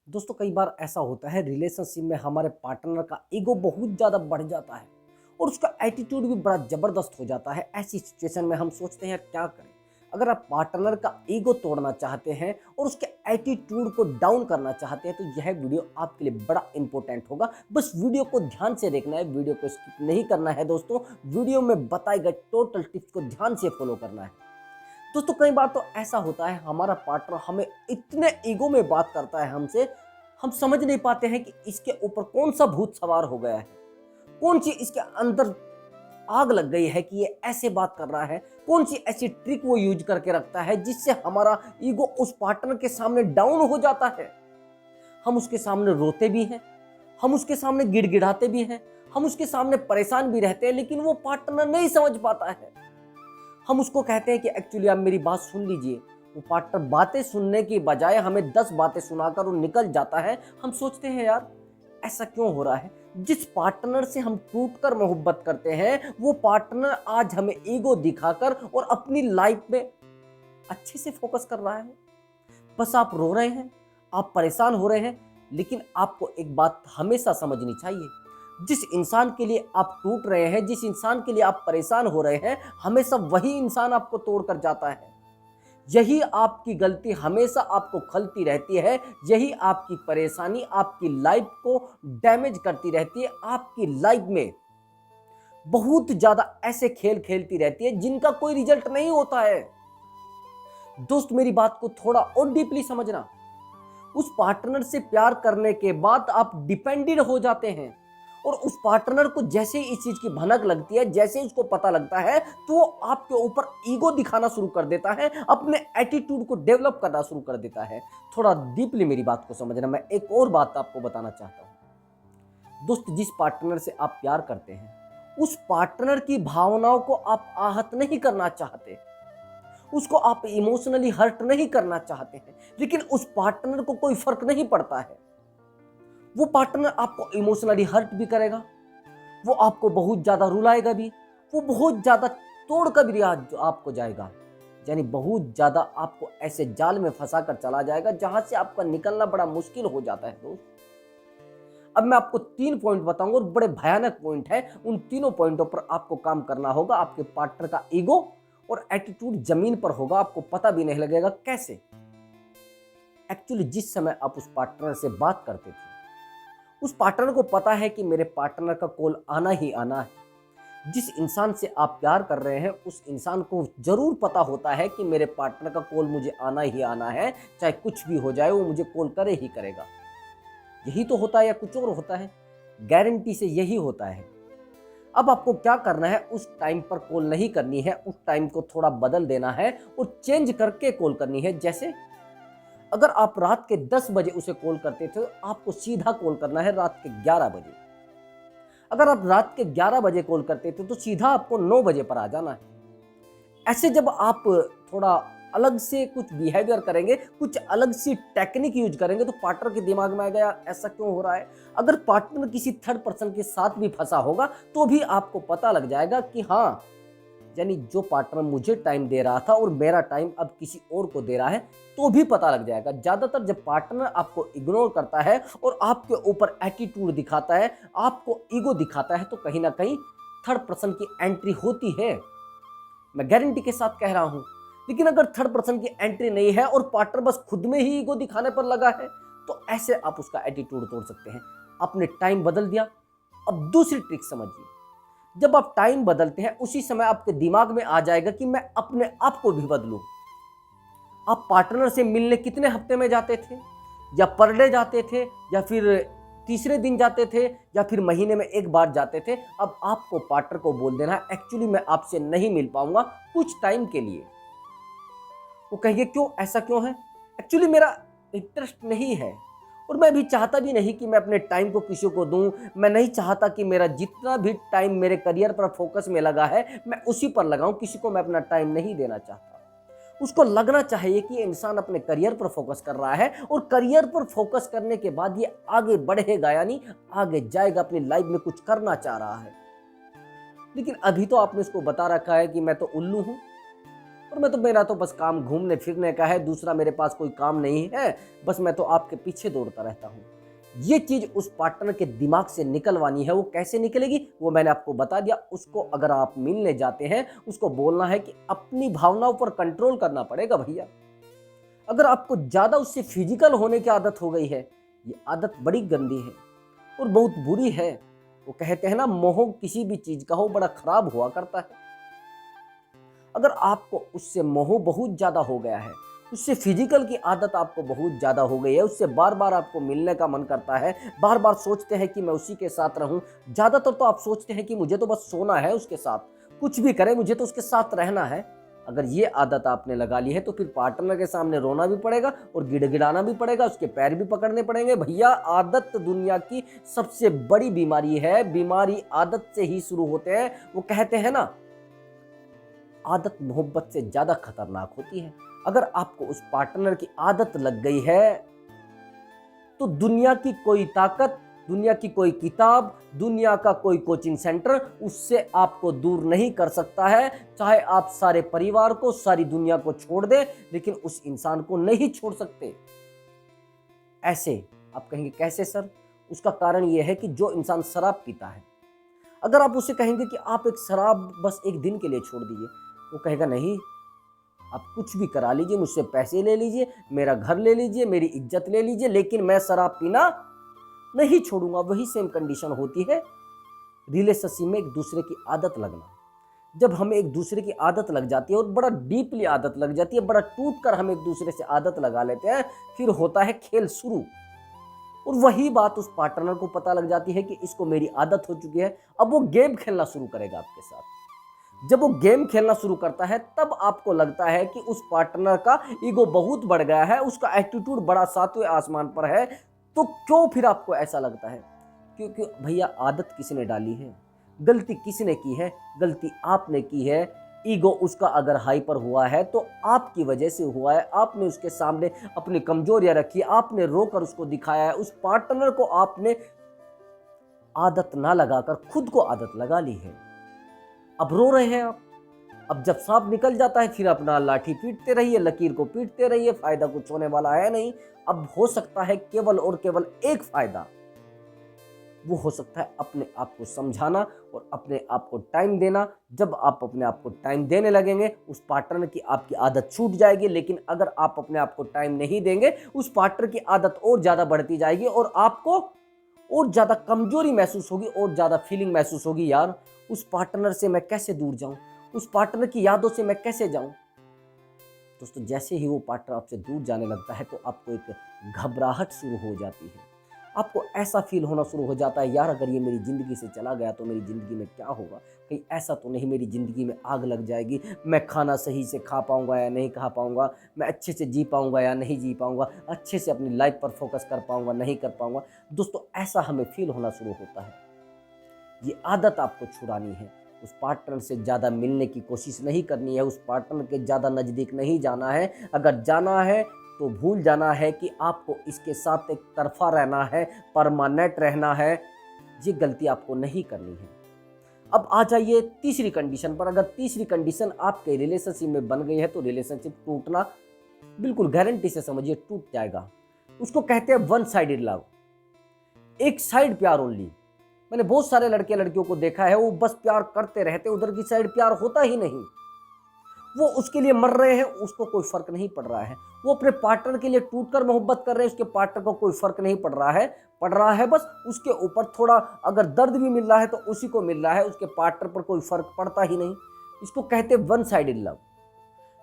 दोस्तों कई बार ऐसा होता है रिलेशनशिप में हमारे पार्टनर का ईगो बहुत ज़्यादा बढ़ जाता है और उसका एटीट्यूड भी बड़ा ज़बरदस्त हो जाता है। ऐसी सिचुएशन में हम सोचते हैं यार क्या करें। अगर आप पार्टनर का ईगो तोड़ना चाहते हैं और उसके एटीट्यूड को डाउन करना चाहते हैं तो यह वीडियो आपके लिए बड़ा इंपॉर्टेंट होगा। बस वीडियो को ध्यान से देखना है, वीडियो को स्किप नहीं करना है। दोस्तों वीडियो में बताए गए टोटल टिप्स को ध्यान से फॉलो करना है। दोस्तों कई बार तो ऐसा होता है हमारा पार्टनर हमें इतने ईगो में बात करता है हमसे, हम समझ नहीं पाते हैं कि इसके ऊपर कौन सा भूत सवार हो गया है, कौन सी इसके अंदर आग लग गई है कि ये ऐसे बात कर रहा है, कौन सी ऐसी ट्रिक वो यूज करके रखता है जिससे हमारा ईगो उस पार्टनर के सामने डाउन हो जाता है। हम उसके सामने रोते भी हैं, हम उसके सामने गिड़गिड़ाते भी हैं, हम उसके सामने परेशान भी रहते हैं, लेकिन वो पार्टनर नहीं समझ पाता है। हम उसको कहते हैं कि एक्चुअली आप मेरी बात सुन लीजिए, वो पार्टनर बातें सुनने की बजाय हमें 10 बातें सुनाकर वो निकल जाता है। हम सोचते हैं यार ऐसा क्यों हो रहा है। जिस पार्टनर से हम टूटकर मोहब्बत करते हैं वो पार्टनर आज हमें ईगो दिखाकर और अपनी लाइफ में अच्छे से फोकस कर रहा है। बस आप रो रहे हैं, आप परेशान हो रहे हैं, लेकिन आपको एक बात हमेशा समझनी चाहिए, जिस इंसान के लिए आप टूट रहे हैं, जिस इंसान के लिए आप परेशान हो रहे हैं, हमेशा वही इंसान आपको तोड़कर जाता है। यही आपकी गलती हमेशा आपको खलती रहती है, यही आपकी परेशानी आपकी लाइफ को डैमेज करती रहती है। आपकी लाइफ में बहुत ज्यादा ऐसे खेल खेलती रहती है जिनका कोई रिजल्ट नहीं होता है। दोस्त मेरी बात को थोड़ा और डीपली समझना। उस पार्टनर से प्यार करने के बाद आप डिपेंडेंट हो जाते हैं और उस पार्टनर को जैसे ही इस चीज की भनक लगती है, जैसे ही उसको पता लगता है, तो वो आपके ऊपर ईगो दिखाना शुरू कर देता है, अपने एटीट्यूड को डेवलप करना शुरू कर देता है। थोड़ा डीपली मेरी बात को समझना। मैं एक और बात आपको बताना चाहता हूं। दोस्त जिस पार्टनर से आप प्यार करते हैं उस पार्टनर की भावनाओं को आप आहत नहीं करना चाहते, उसको आप इमोशनली हर्ट नहीं करना चाहते हैं, लेकिन उस पार्टनर को कोई फर्क नहीं पड़ता है। वो पार्टनर आपको इमोशनली हर्ट भी करेगा, वो आपको बहुत ज्यादा रुलाएगा भी, वो बहुत ज्यादा तोड़ कर भी आपको जाएगा, यानी बहुत ज्यादा आपको ऐसे जाल में फंसा कर चला जाएगा जहां से आपका निकलना बड़ा मुश्किल हो जाता है। दोस्त अब मैं आपको 3 पॉइंट बताऊंगा और बड़े भयानक पॉइंट है। उन तीनों पॉइंटों पर आपको काम करना होगा। आपके पार्टनर का ईगो और एटीट्यूड जमीन पर होगा, आपको पता भी नहीं लगेगा कैसे। एक्चुअली जिस समय आप उस पार्टनर से बात करते थे उस पार्टनर को पता है कि मेरे पार्टनर का कॉल आना ही आना है। जिस इंसान से आप प्यार कर रहे हैं उस इंसान को जरूर पता होता है कि मेरे पार्टनर का कॉल मुझे आना ही आना है, चाहे कुछ भी हो जाए वो मुझे कॉल करे ही करेगा। यही तो होता है या कुछ और होता है? गारंटी से यही होता है। अब आपको क्या करना है, उस टाइम पर कॉल नहीं करनी है, उस टाइम को थोड़ा बदल देना है और चेंज करके कॉल करनी है। जैसे अगर आप रात के 10 बजे उसे कॉल करते थे तो आपको सीधा कॉल करना है रात के 11 बजे। अगर आप रात के 11 बजे कॉल करते थे तो सीधा आपको 9 बजे पर आ जाना है। ऐसे जब आप थोड़ा अलग से कुछ बिहेवियर करेंगे, कुछ अलग सी टेक्निक यूज करेंगे, तो पार्टनर के दिमाग में आएगा यार ऐसा क्यों हो रहा है। अगर पार्टनर किसी थर्ड पर्सन के साथ भी फंसा होगा तो भी आपको पता लग जाएगा कि हाँ, यानी जो पार्टनर मुझे टाइम दे रहा था और मेरा टाइम अब किसी और को दे रहा है, तो भी पता लग जाएगा। ज्यादातर जब पार्टनर आपको इग्नोर करता है और आपके ऊपर एटीट्यूड दिखाता है, आपको ईगो दिखाता है, तो कहीं ना कहीं थर्ड पर्सन की एंट्री होती है। मैं गारंटी के साथ कह रहा हूं। लेकिन अगर थर्ड पर्सन की एंट्री नहीं है और पार्टनर बस खुद में ही ईगो दिखाने पर लगा है, तो ऐसे आप उसका एटीट्यूड तोड़ सकते हैं। आपने टाइम बदल दिया। अब दूसरी ट्रिक समझिए। जब आप टाइम बदलते हैं उसी समय आपके दिमाग में आ जाएगा कि मैं अपने आप को भी बदलूं। आप पार्टनर से मिलने कितने हफ्ते में जाते थे, या पर डे जाते थे, या फिर तीसरे दिन जाते थे, या फिर महीने में एक बार जाते थे। अब आपको पार्टनर को बोल देना है एक्चुअली मैं आपसे नहीं मिल पाऊंगा कुछ टाइम के लिए। वो कहेंगे क्यों, ऐसा क्यों है? एक्चुअली मेरा इंटरेस्ट नहीं है और मैं भी चाहता भी नहीं कि मैं अपने टाइम को किसी को दूं। मैं नहीं चाहता कि मेरा जितना भी टाइम मेरे करियर पर फोकस में लगा है मैं उसी पर लगाऊं, किसी को मैं अपना टाइम नहीं देना चाहता। उसको लगना चाहिए कि ये इंसान अपने करियर पर फोकस कर रहा है और करियर पर फोकस करने के बाद ये आगे बढ़ेगा, यानी आगे जाएगा, अपनी लाइफ में कुछ करना चाह रहा है। लेकिन अभी तो आपने उसको बता रखा है कि मैं तो उल्लू हूं, और मेरा तो बस काम घूमने फिरने का है, दूसरा मेरे पास कोई काम नहीं है, बस मैं तो आपके पीछे दौड़ता रहता हूँ। ये चीज उस पार्टनर के दिमाग से निकलवानी है। वो कैसे निकलेगी वो मैंने आपको बता दिया। उसको अगर आप मिलने जाते हैं, उसको बोलना है कि अपनी भावनाओं पर कंट्रोल करना पड़ेगा भैया। अगर आपको ज्यादा उससे फिजिकल होने की आदत हो गई है, ये आदत बड़ी गंदी है और बहुत बुरी है। वो कहते हैं ना, मोह किसी भी चीज का हो बड़ा खराब हुआ करता है। अगर आपको उससे मोह बहुत ज्यादा हो गया है, उससे फिजिकल की आदत आपको बहुत ज्यादा हो गई है, उससे बार बार आपको मिलने का मन करता है, बार बार सोचते हैं कि मैं उसी के साथ रहूं। ज्यादातर तो आप सोचते हैं कि मुझे तो बस सोना है उसके साथ, कुछ भी करे मुझे तो उसके साथ रहना है। अगर ये आदत आपने लगा ली है तो फिर पार्टनर के सामने रोना भी पड़ेगा और गिड़गिड़ाना भी पड़ेगा, उसके पैर भी पकड़ने पड़ेंगे। भैया, आदत दुनिया की सबसे बड़ी बीमारी है। बीमारी आदत से ही शुरू होते हैं। वो कहते हैं ना, आदत मोहब्बत से ज्यादा खतरनाक होती है। अगर आपको उस पार्टनर की आदत लग गई है तो दुनिया की कोई ताकत, दुनिया की कोई किताब, दुनिया का कोई कोचिंग सेंटर उससे आपको दूर नहीं कर सकता है। चाहे आप सारे परिवार को, सारी दुनिया को छोड़ दें, लेकिन उस इंसान को नहीं छोड़ सकते। ऐसे आप कहेंगे कैसे सर? उसका कारण यह है कि जो इंसान शराब पीता है, अगर आप उसे कहेंगे कि आप एक शराब बस एक दिन के लिए छोड़ दीजिए, वो कहेगा नहीं, आप कुछ भी करा लीजिए, मुझसे पैसे ले लीजिए, मेरा घर ले लीजिए, मेरी इज्जत ले लीजिए, लेकिन मैं शराब पीना नहीं छोड़ूंगा। वही सेम कंडीशन होती है रिलेशनशिप में, एक दूसरे की आदत लगना। जब हमें एक दूसरे की आदत लग जाती है और बड़ा डीपली आदत लग जाती है, बड़ा टूट कर हम एक दूसरे से आदत लगा लेते हैं, फिर होता है खेल शुरू। और वही बात उस पार्टनर को पता लग जाती है कि इसको मेरी आदत हो चुकी है। अब वो गेम खेलना शुरू करेगा आपके साथ। जब वो गेम खेलना शुरू करता है तब आपको लगता है कि उस पार्टनर का ईगो बहुत बढ़ गया है, उसका एटीट्यूड बड़ा सातवें आसमान पर है। तो क्यों फिर आपको ऐसा लगता है? क्योंकि भैया, आदत किसने डाली है, गलती किसने की है? गलती आपने की है। ईगो उसका अगर हाइपर हुआ है तो आपकी वजह से हुआ है। आपने उसके सामने अपनी कमजोरियां रखी, आपने रोकर उसको दिखाया है। उस पार्टनर को आपने आदत ना लगाकर खुद को आदत लगा ली है। अब रो रहे हैं आप। अब जब सांप निकल जाता है फिर अपना लाठी पीटते रहिए, लकीर को पीटते रहिए, फायदा कुछ होने वाला है नहीं। अब हो सकता है केवल और केवल एक फायदा, वो हो सकता है अपने आप को समझाना और अपने आप को टाइम देना। जब आप अपने आप को टाइम देने लगेंगे, उस पार्टनर की आपकी आदत छूट जाएगी। लेकिन अगर आप अपने आप को टाइम नहीं देंगे, उस पार्टनर की आदत और ज्यादा बढ़ती जाएगी और आपको और ज्यादा कमजोरी महसूस होगी और ज्यादा फीलिंग महसूस होगी, यार उस पार्टनर से मैं कैसे दूर जाऊं, उस पार्टनर की यादों से मैं कैसे जाऊं। दोस्तों, जैसे ही वो पार्टनर आपसे दूर जाने लगता है तो आपको एक घबराहट शुरू हो जाती है। आपको ऐसा फील होना शुरू हो जाता है, यार अगर ये मेरी ज़िंदगी से चला गया तो मेरी ज़िंदगी में क्या होगा? कहीं ऐसा तो नहीं मेरी ज़िंदगी में आग लग जाएगी, मैं खाना सही से खा पाऊंगा या नहीं खा पाऊंगा, मैं अच्छे से जी पाऊंगा या नहीं जी पाऊंगा, अच्छे से अपनी लाइफ पर फोकस कर पाऊंगा नहीं कर पाऊंगा। दोस्तों, ऐसा हमें फील होना शुरू होता है। ये आदत आपको छुड़ानी है। उस पार्टनर से ज़्यादा मिलने की कोशिश नहीं करनी है, उस पार्टनर के ज़्यादा नज़दीक नहीं जाना है। अगर जाना है तो भूल जाना है कि आपको इसके साथ एक तरफा रहना है, परमानेंट रहना है। ये गलती आपको नहीं करनी है। अब आ जाइए तीसरी कंडीशन पर। अगर तीसरी कंडीशन आपके रिलेशनशिप में बन गई है तो रिलेशनशिप टूटना बिल्कुल गारंटी से समझिए टूट जाएगा। उसको कहते हैं वन साइडेड लव, एक साइड प्यार ओनली। मैंने बहुत सारे लड़के लड़कियों को देखा है, वो बस प्यार करते रहते, उधर की साइड प्यार होता ही नहीं। वो उसके लिए मर रहे हैं, उसको कोई फर्क नहीं पड़ रहा है। वो अपने पार्टनर के लिए टूटकर मोहब्बत कर रहे हैं, उसके पार्टनर को कोई फर्क नहीं पड़ रहा है बस उसके ऊपर थोड़ा अगर दर्द भी मिल रहा है तो उसी को मिल रहा है, उसके पार्टनर पर कोई फर्क पड़ता ही नहीं। इसको कहते हैं वन साइडेड लव।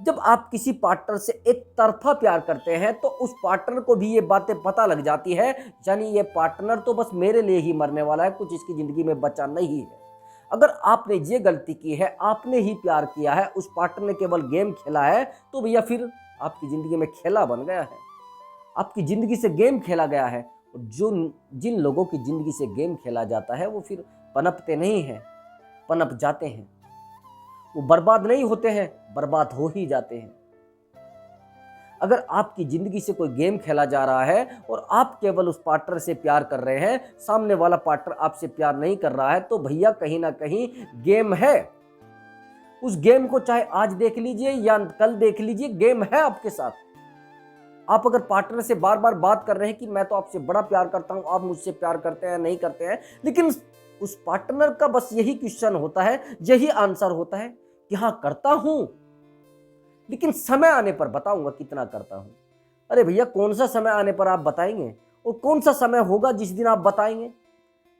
जब आप किसी पार्टनर से एक तरफा प्यार करते हैं तो उस पार्टनर को भी ये बातें पता लग जाती है, यानी ये पार्टनर तो बस मेरे लिए ही मरने वाला है, कुछ इसकी जिंदगी में बचा नहीं है। अगर आपने ये गलती की है, आपने ही प्यार किया है, उस पार्टनर ने केवल गेम खेला है, तो भैया फिर आपकी जिंदगी में खेला बन गया है, आपकी जिंदगी से गेम खेला गया है। और जिन लोगों की जिंदगी से गेम खेला जाता है वो फिर पनपते नहीं हैं, पनप जाते हैं। वो बर्बाद नहीं होते हैं, बर्बाद हो ही जाते हैं। अगर आपकी जिंदगी से कोई गेम खेला जा रहा है और आप केवल उस पार्टनर से प्यार कर रहे हैं, सामने वाला पार्टनर आपसे प्यार नहीं कर रहा है, तो भैया कहीं ना कहीं गेम है। उस गेम को चाहे आज देख लीजिए या कल देख लीजिए, गेम है आपके साथ। आप अगर पार्टनर से बार बार बात कर रहे हैं कि मैं तो आपसे बड़ा प्यार करता हूं, आप मुझसे प्यार करते हैं नहीं करते हैं, लेकिन उस पार्टनर का बस यही क्वेश्चन होता है, यही आंसर होता है कि हाँ करता हूं, लेकिन समय आने पर बताऊंगा कितना करता हूं। अरे भैया, कौन सा समय आने पर आप बताएंगे, और कौन सा समय होगा जिस दिन आप बताएंगे?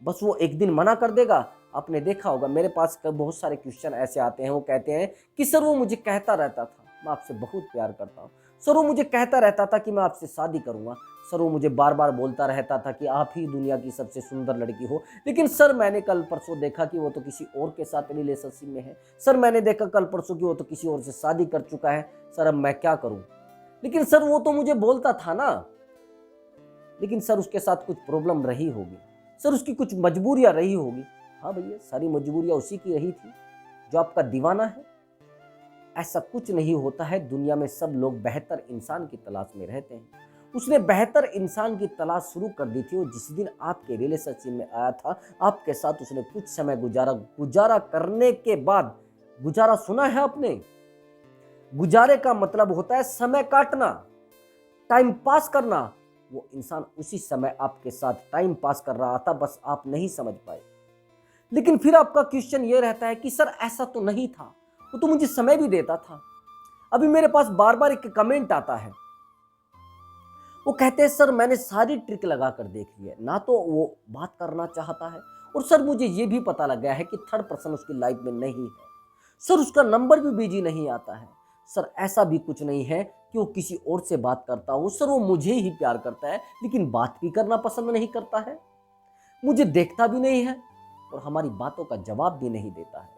बस वो एक दिन मना कर देगा। आपने देखा होगा, मेरे पास बहुत सारे क्वेश्चन ऐसे आते हैं, वो कहते हैं कि सर वो मुझे कहता रहता था मैं आपसे बहुत प्यार करता हूँ, सर वो मुझे कहता रहता था कि मैं आपसे शादी करूंगा, सर वो मुझे बार बार बोलता रहता था कि आप ही दुनिया की सबसे सुंदर लड़की हो, लेकिन सर मैंने कल परसों देखा कि वो तो किसी और के साथ रिलेशनशिप में है, सर मैंने देखा कल परसों कि वो तो किसी और से शादी कर चुका है, सर अब मैं क्या करूं? लेकिन सर वो तो मुझे बोलता था ना। लेकिन सर उसके साथ कुछ प्रॉब्लम रही होगी, सर उसकी कुछ मजबूरियां रही होगी। हाँ भैया, सारी मजबूरियां उसी की रही थी जो आपका दीवाना है। ऐसा कुछ नहीं होता है, दुनिया में सब लोग बेहतर इंसान की तलाश में रहते हैं। उसने बेहतर इंसान की तलाश शुरू कर दी थी, और जिस दिन आपके रिलेशनशिप में आया था, आपके साथ उसने कुछ समय गुजारा करने के बाद, गुजारा सुना है आपने? गुजारे का मतलब होता है समय काटना, टाइम पास करना। वो इंसान उसी समय आपके साथ टाइम पास कर रहा था, बस आप नहीं समझ पाए। लेकिन फिर आपका क्वेश्चन ये रहता है कि सर ऐसा तो नहीं था, वो तो मुझे समय भी देता था। अभी मेरे पास बार बार एक कमेंट आता है, वो कहते हैं सर मैंने सारी ट्रिक लगा कर देख ली है, ना तो वो बात करना चाहता है, और सर मुझे ये भी पता लग गया है कि थर्ड पर्सन उसकी लाइफ में नहीं है, सर उसका नंबर भी बिजी नहीं आता है, सर ऐसा भी कुछ नहीं है कि वो किसी और से बात करता हो, सर वो मुझे ही प्यार करता है, लेकिन बात भी करना पसंद नहीं करता है, मुझे देखता भी नहीं है, और हमारी बातों का जवाब भी नहीं देता है।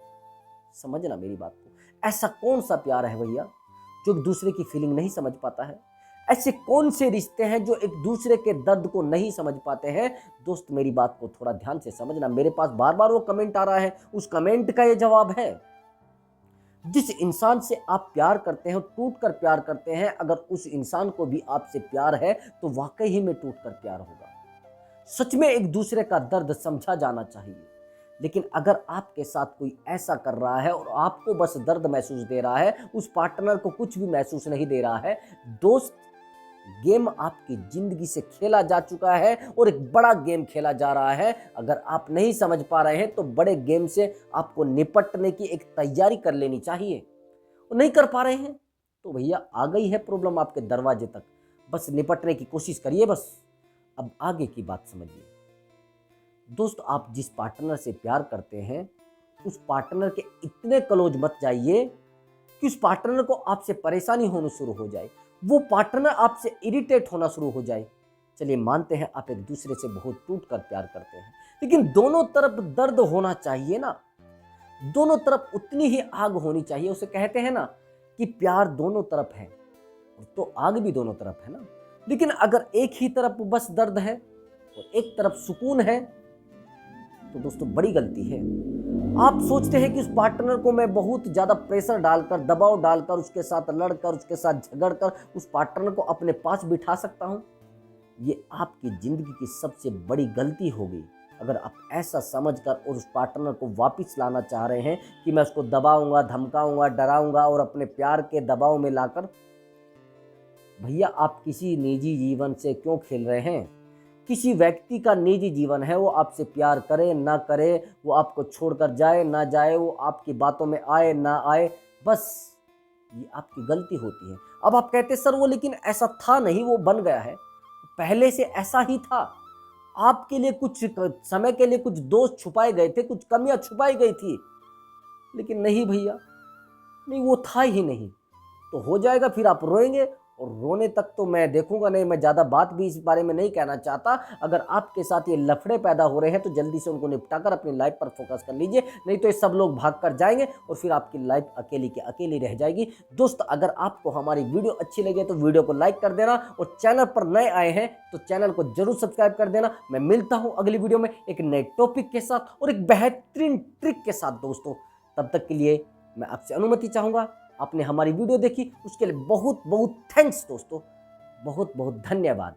समझना मेरी बात को, ऐसा कौन सा प्यार है भैया जो एक दूसरे की फीलिंग नहीं समझ पाता है? ऐसे कौन से रिश्ते हैं जो एक दूसरे के दर्द को नहीं समझ पाते हैं? दोस्त मेरी बात को थोड़ा ध्यान से समझना। मेरे पास बार बार वो कमेंट आ रहा है, उस कमेंट का ये जवाब है। जिस इंसान से आप प्यार करते हैं, टूट कर प्यार करते हैं, अगर उस इंसान को भी आपसे प्यार है तो वाकई ही में टूट कर प्यार होगा। सच में एक दूसरे का दर्द समझा जाना चाहिए। लेकिन अगर आपके साथ कोई ऐसा कर रहा है और आपको बस दर्द महसूस दे रहा है, उस पार्टनर को कुछ भी महसूस नहीं दे रहा है, दोस्त गेम आपकी जिंदगी से खेला जा चुका है, और एक बड़ा गेम खेला जा रहा है। अगर आप नहीं समझ पा रहे हैं तो बड़े गेम से आपको निपटने की एक तैयारी कर लेनी चाहिए। और नहीं कर पा रहे हैं तो भैया आ गई है प्रॉब्लम आपके दरवाजे तक, बस निपटने की कोशिश करिए बस। अब आगे की बात समझिए दोस्त, आप जिस पार्टनर से प्यार करते हैं उस पार्टनर के इतने क्लोज मत जाइए कि उस पार्टनर को आपसे परेशानी होनी शुरू हो जाए, वो पार्टनर आपसे इरिटेट होना शुरू हो जाए। चलिए मानते हैं आप एक दूसरे से बहुत टूट कर प्यार करते हैं, लेकिन दोनों तरफ दर्द होना चाहिए ना, दोनों तरफ उतनी ही आग होनी चाहिए। उसे कहते हैं ना कि प्यार दोनों तरफ है, तो आग भी दोनों तरफ है ना। लेकिन अगर एक ही तरफ बस दर्द है और एक तरफ सुकून है तो दोस्तों बड़ी गलती है। आप सोचते हैं कि उस पार्टनर को मैं बहुत ज़्यादा प्रेशर डालकर, दबाव डालकर, उसके साथ लड़कर, उसके साथ झगड़कर उस पार्टनर को अपने पास बिठा सकता हूं। ये आपकी ज़िंदगी की सबसे बड़ी गलती होगी अगर आप ऐसा समझकर और उस पार्टनर को वापस लाना चाह रहे हैं कि मैं उसको दबाऊंगा, धमकाऊंगा, डराऊंगा और अपने प्यार के दबाव में लाकर। भैया आप किसी निजी जीवन से क्यों खेल रहे हैं? किसी व्यक्ति का निजी जीवन है, वो आपसे प्यार करे ना करे, वो आपको छोड़कर जाए ना जाए, वो आपकी बातों में आए ना आए, बस ये आपकी गलती होती है। अब आप कहते सर वो लेकिन ऐसा था नहीं, वो बन गया है, पहले से ऐसा ही था। आपके लिए कुछ समय के लिए कुछ दोष छुपाए गए थे, कुछ कमियां छुपाई गई थी, लेकिन नहीं भैया, नहीं वो था ही नहीं। तो हो जाएगा, फिर आप रोएंगे, और रोने तक तो मैं देखूंगा नहीं। मैं ज़्यादा बात भी इस बारे में नहीं कहना चाहता। अगर आपके साथ ये लफड़े पैदा हो रहे हैं तो जल्दी से उनको निपटाकर अपनी लाइफ पर फोकस कर लीजिए, नहीं तो ये सब लोग भाग कर जाएंगे और फिर आपकी लाइफ अकेली की अकेली रह जाएगी। दोस्त अगर आपको हमारी वीडियो अच्छी लगे तो वीडियो को लाइक कर देना, और चैनल पर नए आए हैं तो चैनल को जरूर सब्सक्राइब कर देना। मैं मिलता हूँ अगली वीडियो में एक नए टॉपिक के साथ और एक बेहतरीन ट्रिक के साथ दोस्तों। तब तक के लिए मैं आपसे अनुमति चाहूँगा। आपने हमारी वीडियो देखी उसके लिए बहुत बहुत थैंक्स दोस्तों, बहुत बहुत धन्यवाद।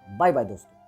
बाय बाय दोस्तों।